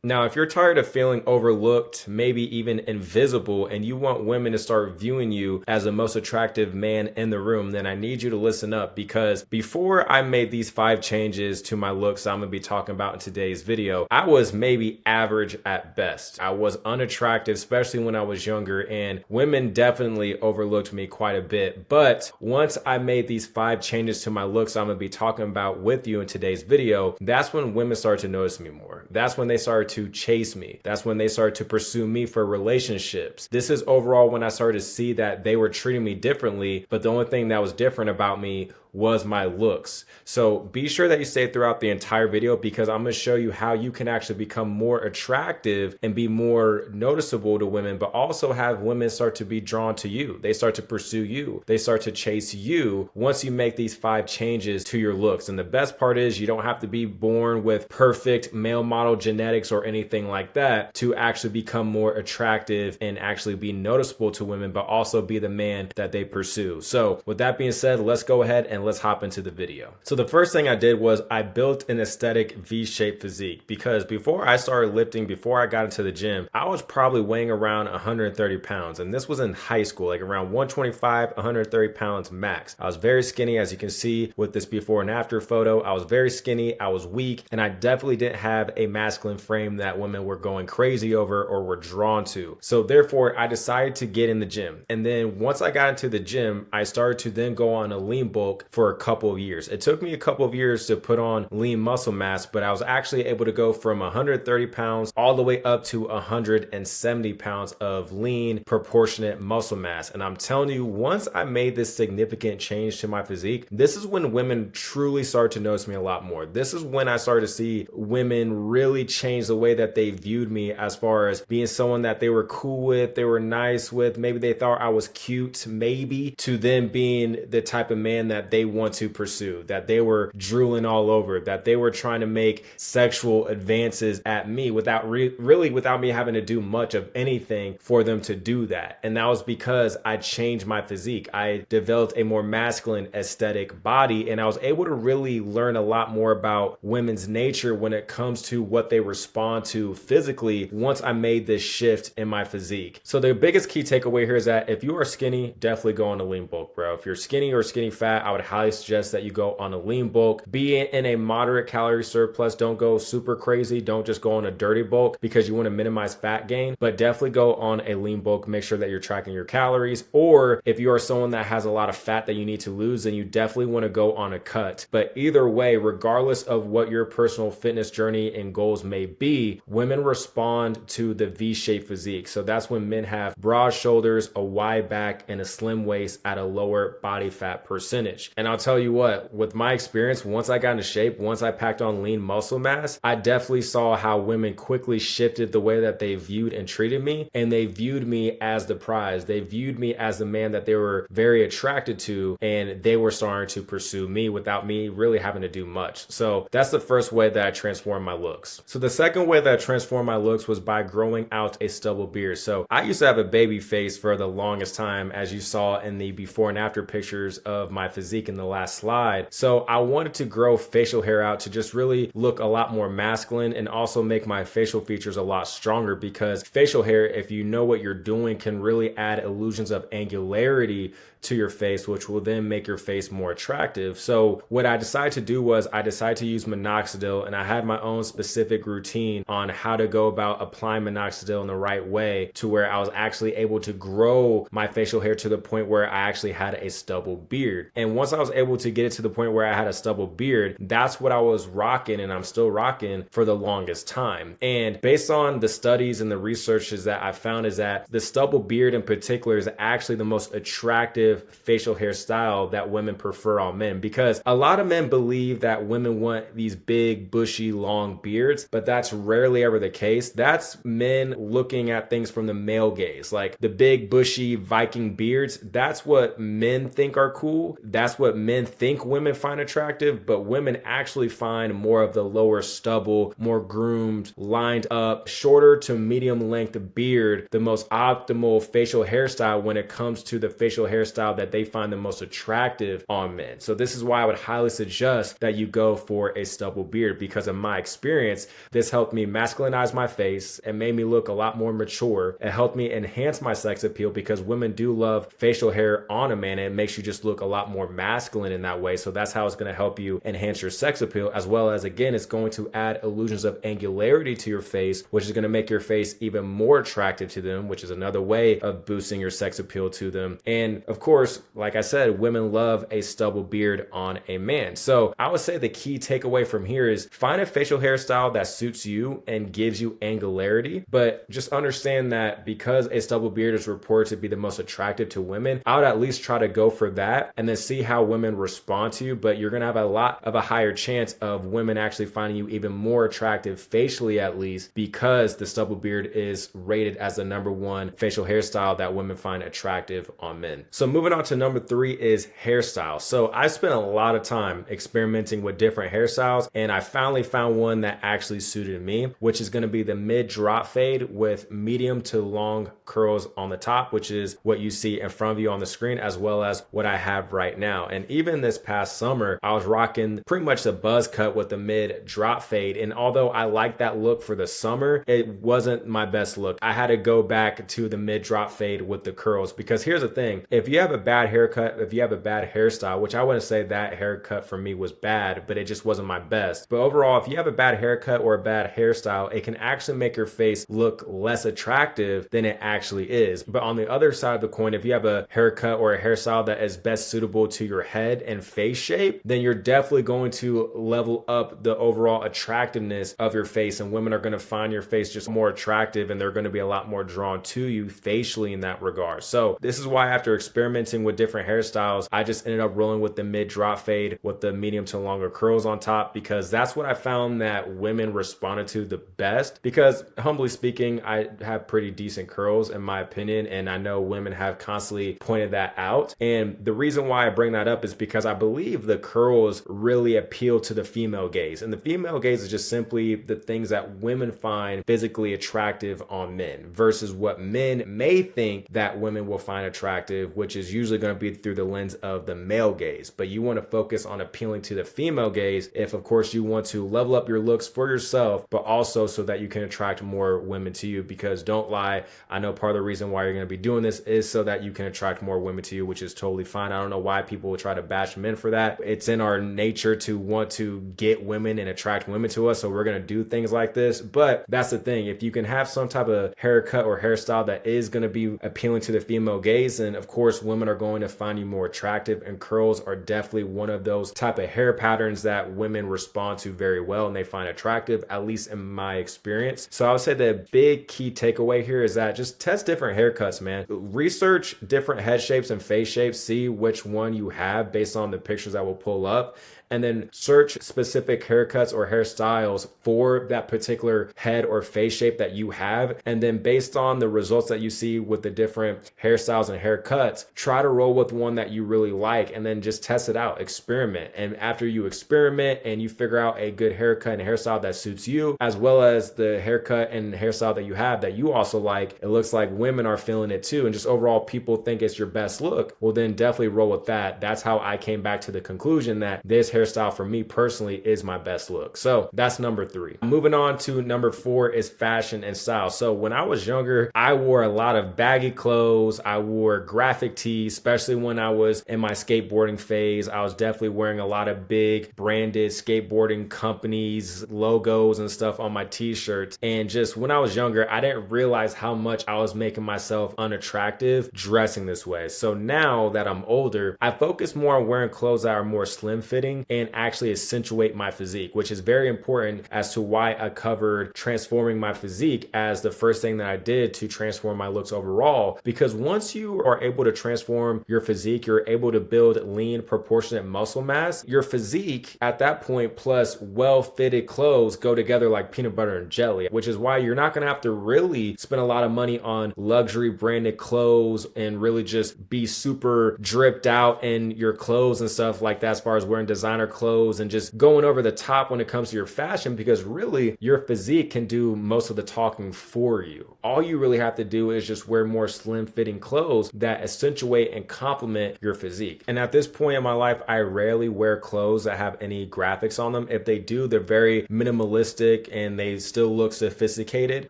Now, if you're tired of feeling overlooked, maybe even invisible, and you want women to start viewing you as the most attractive man in the room, then I need you to listen up, because before I made these 5 changes to my looks I'm gonna be talking about in today's video, I was maybe average at best. I was unattractive, especially when I was younger, and women definitely overlooked me quite a bit. But once I made these 5 changes to my looks I'm gonna be talking about with you in today's video, that's when women started to notice me more. That's when they started to chase me. That's when they started to pursue me for relationships. This is overall when I started to see that they were treating me differently, but the only thing that was different about me was my looks. So be sure that you stay throughout the entire video, because I'm going to show you how you can actually become more attractive and be more noticeable to women, but also have women start to be drawn to you. They start to pursue you. They start to chase you once you make these 5 changes to your looks. And the best part is you don't have to be born with perfect male model genetics or anything like that to actually become more attractive and actually be noticeable to women, but also be the man that they pursue. So with that being said, let's go ahead and let's hop into the video. So the first thing I did was I built an aesthetic V-shaped physique, because before I started lifting, before I got into the gym, I was probably weighing around 130 pounds. And this was in high school, like around 125, 130 pounds max. I was very skinny, as you can see with this before and after photo. I was very skinny, I was weak, and I definitely didn't have a masculine frame that women were going crazy over or were drawn to. So therefore, I decided to get in the gym. And then once I got into the gym, I started to then go on a lean bulk for a couple of years. It took me a couple of years to put on lean muscle mass, but I was actually able to go from 130 pounds all the way up to 170 pounds of lean proportionate muscle mass. And I'm telling you, once I made this significant change to my physique, this is when women truly started to notice me a lot more. This is when I started to see women really change the way that they viewed me, as far as being someone that they were cool with, they were nice with, maybe they thought I was cute, maybe, to them being the type of man that they want to pursue, that they were drooling all over, that they were trying to make sexual advances at me without really without me having to do much of anything for them to do that. And that was because I changed my physique. I developed a more masculine aesthetic body, and I was able to really learn a lot more about women's nature when it comes to what they respond to physically once I made this shift in my physique. So the biggest key takeaway here is that if you are skinny, definitely go on a lean bulk, bro. If you're skinny or skinny fat, I would highly suggest that you go on a lean bulk. Be in a moderate calorie surplus. Don't go super crazy. Don't just go on a dirty bulk, because you want to minimize fat gain, but definitely go on a lean bulk. Make sure that you're tracking your calories. Or if you are someone that has a lot of fat that you need to lose, then you definitely want to go on a cut. But either way, regardless of what your personal fitness journey and goals may be, women respond to the V-shaped physique. So that's when men have broad shoulders, a wide back, and a slim waist at a lower body fat percentage. And I'll tell you what, with my experience, once I got into shape, once I packed on lean muscle mass, I definitely saw how women quickly shifted the way that they viewed and treated me, and they viewed me as the prize. They viewed me as the man that they were very attracted to, and they were starting to pursue me without me really having to do much. So that's the first way that I transformed my looks. So the second way that I transformed my looks was by growing out a stubble beard. So I used to have a baby face for the longest time, as you saw in the before and after pictures of my physique in the last slide. So I wanted to grow facial hair out to just really look a lot more masculine, and also make my facial features a lot stronger, because facial hair, if you know what you're doing, can really add illusions of angularity to your face, which will then make your face more attractive. So what I decided to do was I decided to use minoxidil, and I had my own specific routine on how to go about applying minoxidil in the right way, to where I was actually able to grow my facial hair to the point where I actually had a stubble beard. And once I was able to get it to the point where I had a stubble beard, that's what I was rocking, and I'm still rocking for the longest time. And based on the studies and the researches that I found, is that the stubble beard in particular is actually the most attractive facial hairstyle that women prefer on men, because a lot of men believe that women want these big, bushy, long beards, but that's rarely ever the case. That's men looking at things from the male gaze, like the big, bushy Viking beards. That's what men think are cool. That's what what men think women find attractive, but women actually find more of the lower stubble, more groomed, lined up, shorter to medium length beard, the most optimal facial hairstyle when it comes to the facial hairstyle that they find the most attractive on men. So this is why I would highly suggest that you go for a stubble beard, because in my experience, this helped me masculinize my face and made me look a lot more mature. It helped me enhance my sex appeal because women do love facial hair on a man, and it makes you just look a lot more masculine in that way. So that's how it's going to help you enhance your sex appeal, as well as, again, it's going to add illusions of angularity to your face, which is going to make your face even more attractive to them, which is another way of boosting your sex appeal to them. And of course, like I said, women love a stubble beard on a man. So I would say the key takeaway from here is find a facial hairstyle that suits you and gives you angularity, but just understand that because a stubble beard is reported to be the most attractive to women, I would at least try to go for that and then see how women respond to you. But you're going to have a lot of a higher chance of women actually finding you even more attractive facially, at least, because the stubble beard is rated as the #1 facial hairstyle that women find attractive on men. So moving on to number 3 is hairstyle. So I spent a lot of time experimenting with different hairstyles, and I finally found one that actually suited me, which is going to be the mid drop fade with medium to long curls on the top, which is what you see in front of you on the screen, as well as what I have right now. And even this past summer, I was rocking pretty much the buzz cut with the mid drop fade. And although I like that look for the summer, it wasn't my best look. I had to go back to the mid drop fade with the curls, because here's the thing. If you have a bad haircut, if you have a bad hairstyle, which I wouldn't say that haircut for me was bad, but it just wasn't my best. But overall, if you have a bad haircut or a bad hairstyle, it can actually make your face look less attractive than it actually is. But on the other side of the coin, if you have a haircut or a hairstyle that is best suitable to your head and face shape, then you're definitely going to level up the overall attractiveness of your face, and women are going to find your face just more attractive, and they're going to be a lot more drawn to you facially in that regard. So this is why, after experimenting with different hairstyles, I just ended up rolling with the mid drop fade with the medium to longer curls on top, because that's what I found that women responded to the best. Because humbly speaking, I have pretty decent curls in my opinion, and I know women have constantly pointed that out. And the reason why I bring that up is because I believe the curls really appeal to the female gaze, and the female gaze is just simply the things that women find physically attractive on men versus what men may think that women will find attractive, which is usually going to be through the lens of the male gaze. But you want to focus on appealing to the female gaze if, of course, you want to level up your looks for yourself, but also so that you can attract more women to you. Because don't lie, I know part of the reason why you're going to be doing this is so that you can attract more women to you, which is totally fine. I don't know why people will try to bash men for that. It's in our nature to want to get women and attract women to us, so we're going to do things like this. But that's the thing, if you can have some type of haircut or hairstyle that is going to be appealing to the female gaze, then of course women are going to find you more attractive, and curls are definitely one of those type of hair patterns that women respond to very well and they find attractive, at least in my experience. So I would say the big key takeaway here is that just test different haircuts, man. Research different head shapes and face shapes, see which one you have based on the pictures that will pull up, and then search specific haircuts or hairstyles for that particular head or face shape that you have. And then based on the results that you see with the different hairstyles and haircuts, try to roll with one that you really like, and then just test it out, experiment. And after you experiment and you figure out a good haircut and hairstyle that suits you, as well as the haircut and hairstyle that you have that you also like, it looks like women are feeling it too, and just overall people think it's your best look, well then definitely roll with that. That's how I came back to the conclusion that this hairstyle for me personally is my best look. So that's number 3. Moving on to number 4 is fashion and style. So when I was younger, I wore a lot of baggy clothes. I wore graphic tees, especially when I was in my skateboarding phase. I was definitely wearing a lot of big branded skateboarding companies, logos and stuff on my t-shirts. And just when I was younger, I didn't realize how much I was making myself unattractive dressing this way. So now that I'm older, I focus more on wearing clothes that are more slim fitting, and actually accentuate my physique, which is very important as to why I covered transforming my physique as the first thing that I did to transform my looks overall. Because once you are able to transform your physique, you're able to build lean, proportionate muscle mass. Your physique at that point plus well-fitted clothes go together like peanut butter and jelly, which is why you're not going to have to really spend a lot of money on luxury branded clothes and really just be super dripped out in your clothes and stuff like that, as far as wearing designer clothes and just going over the top when it comes to your fashion, because really your physique can do most of the talking for you. All you really have to do is just wear more slim fitting clothes that accentuate and complement your physique. And at this point in my life, I rarely wear clothes that have any graphics on them. If they do, they're very minimalistic and they still look sophisticated,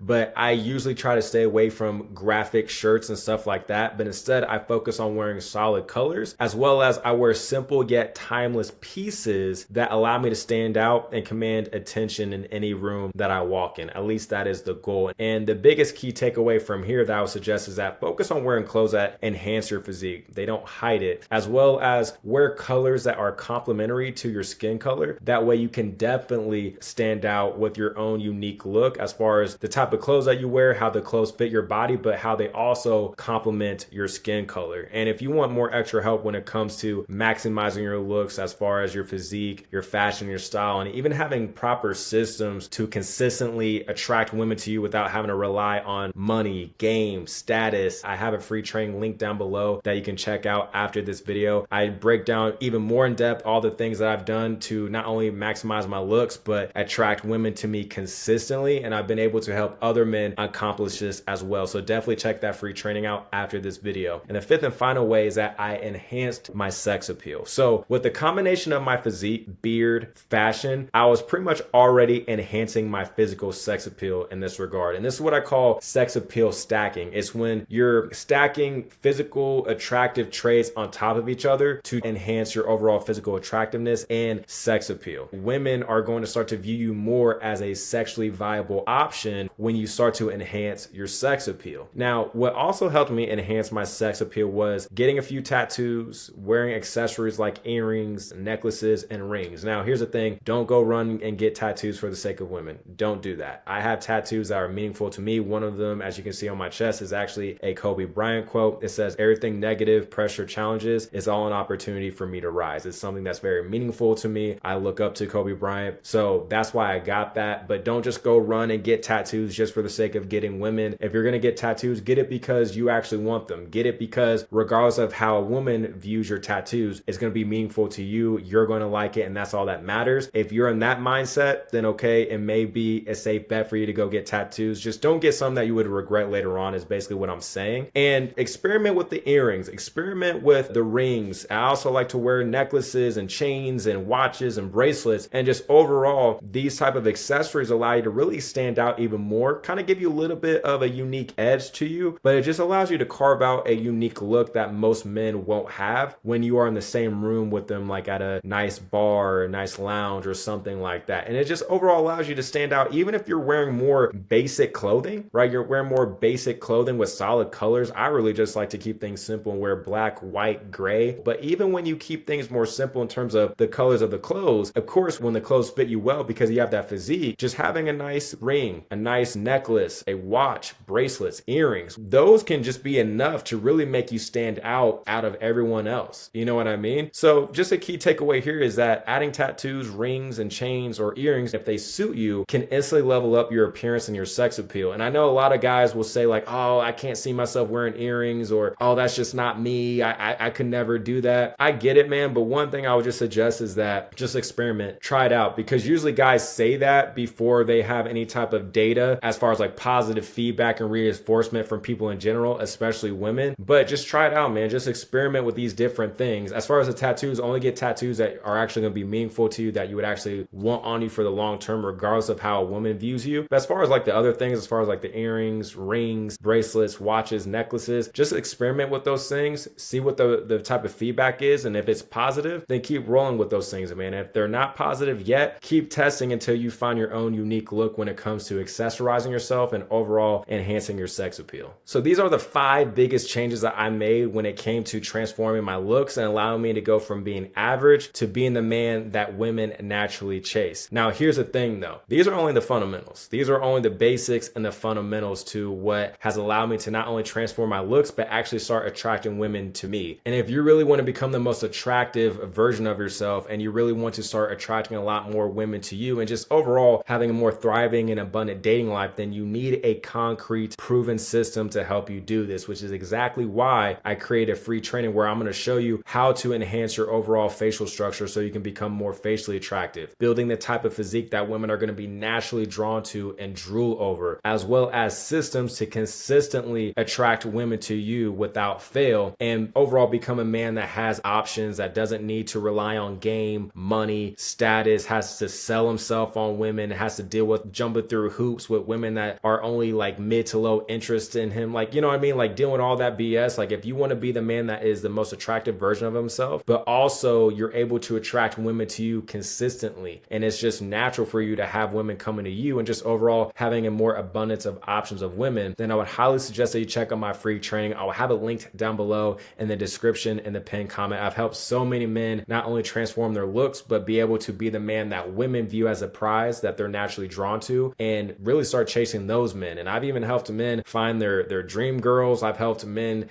but I usually try to stay away from graphic shirts and stuff like that. But instead I focus on wearing solid colors, as well as I wear simple yet timeless pieces that allow me to stand out and command attention in any room that I walk in. At least that is the goal. And the biggest key takeaway from here that I would suggest is that focus on wearing clothes that enhance your physique. They don't hide it, as well as wear colors that are complementary to your skin color. That way you can definitely stand out with your own unique look as far as the type of clothes that you wear, how the clothes fit your body, but how they also complement your skin color. And if you want more extra help when it comes to maximizing your looks as far as your physique, your fashion, your style, and even having proper systems to consistently attract women to you without having to rely on money, game, status, I have a free training link down below that you can check out after this video. I break down even more in depth all the things that I've done to not only maximize my looks, but attract women to me consistently. And I've been able to help other men accomplish this as well. So definitely check that free training out after this video. And the fifth and final way is that I enhanced my sex appeal. So with the combination of my physique, beard, fashion, I was pretty much already enhancing my physical sex appeal in this regard. And this is what I call sex appeal stacking. It's when you're stacking physical attractive traits on top of each other to enhance your overall physical attractiveness and sex appeal. Women are going to start to view you more as a sexually viable option when you start to enhance your sex appeal. Now, what also helped me enhance my sex appeal was getting a few tattoos, wearing accessories like earrings, necklaces, and rings. Now, here's the thing. Don't go run and get tattoos for the sake of women. Don't do that. I have tattoos that are meaningful to me. One of them, as you can see on my chest, is actually a Kobe Bryant quote. It says, "Everything negative, pressure, challenges is all an opportunity for me to rise." It's something that's very meaningful to me. I look up to Kobe Bryant, so that's why I got that. But don't just go run and get tattoos just for the sake of getting women. If you're gonna get tattoos, get it because you actually want them. Get it because regardless of how a woman views your tattoos, it's gonna be meaningful to you. You're gonna like it, and that's all that matters. If you're in that mindset, then okay, it may be a safe bet for you to go get tattoos. Just don't get some that you would regret later on, is basically what I'm saying. And experiment with the earrings, experiment with the rings. I also like to wear necklaces and chains and watches and bracelets, and just overall, these type of accessories allow you to really stand out even more, kind of give you a little bit of a unique edge to you, but it just allows you to carve out a unique look that most men won't have when you are in the same room with them, like at a nice bar or a nice lounge or something like that. And it just overall allows you to stand out even if you're wearing more basic clothing, right? You're wearing more basic clothing with solid colors. I really just like to keep things simple and wear black, white, gray. But even when you keep things more simple in terms of the colors of the clothes, of course, when the clothes fit you well because you have that physique, just having a nice ring, a nice necklace, a watch, bracelets, earrings, those can just be enough to really make you stand out of everyone else. You know what I mean? So just a key takeaway here is that adding tattoos, rings, and chains or earrings, if they suit you, can instantly level up your appearance and your sex appeal. And I know a lot of guys will say like, oh, I can't see myself wearing earrings, or, oh, that's just not me. I could never do that. I get it, man. But one thing I would just suggest is that just experiment, try it out, because usually guys say that before they have any type of data as far as like positive feedback and reinforcement from people in general, especially women. But just try it out, man. Just experiment with these different things. As far as the tattoos, only get tattoos that are actually going to be meaningful to you, that you would actually want on you for the long term, regardless of how a woman views you. But as far as like the other things, as far as like the earrings, rings, bracelets, watches, necklaces, just experiment with those things, see what the type of feedback is. And if it's positive, then keep rolling with those things, man. If they're not positive yet, keep testing until you find your own unique look when it comes to accessorizing yourself and overall enhancing your sex appeal. So these are the 5 biggest changes that I made when it came to transforming my looks and allowing me to go from being average to to being the man that women naturally chase. Now, here's the thing though. These are only the fundamentals. These are only the basics and the fundamentals to what has allowed me to not only transform my looks, but actually start attracting women to me. And if you really want to become the most attractive version of yourself, and you really want to start attracting a lot more women to you, and just overall having a more thriving and abundant dating life, then you need a concrete, proven system to help you do this, which is exactly why I created free training where I'm going to show you how to enhance your overall facial structure so you can become more facially attractive, building the type of physique that women are going to be naturally drawn to and drool over, as well as systems to consistently attract women to you without fail, and overall become a man that has options, that doesn't need to rely on game, money, status, has to sell himself on women, has to deal with jumping through hoops with women that are only like mid to low interest in him. Like, you know what I mean? Like dealing with all that BS. Like if you want to be the man that is the most attractive version of himself, but also you're able to attract women to you consistently, and it's just natural for you to have women coming to you and just overall having a more abundance of options of women, then I would highly suggest that you check out my free training. I'll have it linked down below in the description in the pinned comment. I've helped so many men not only transform their looks, but be able to be the man that women view as a prize that they're naturally drawn to, and really start chasing those men. And I've even helped men find their dream girls. I've helped men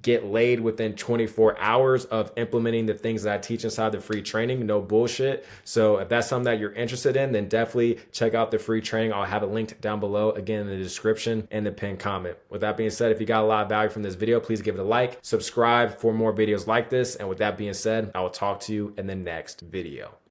get laid within 24 hours of implementing the things that I teach inside the free training. No bullshit. So if that's something that you're interested in, then definitely check out the free training. I'll have it linked down below, again, in the description and the pinned comment. With that being said, if you got a lot of value from this video, please give it a like, subscribe for more videos like this. And with that being said, I will talk to you in the next video.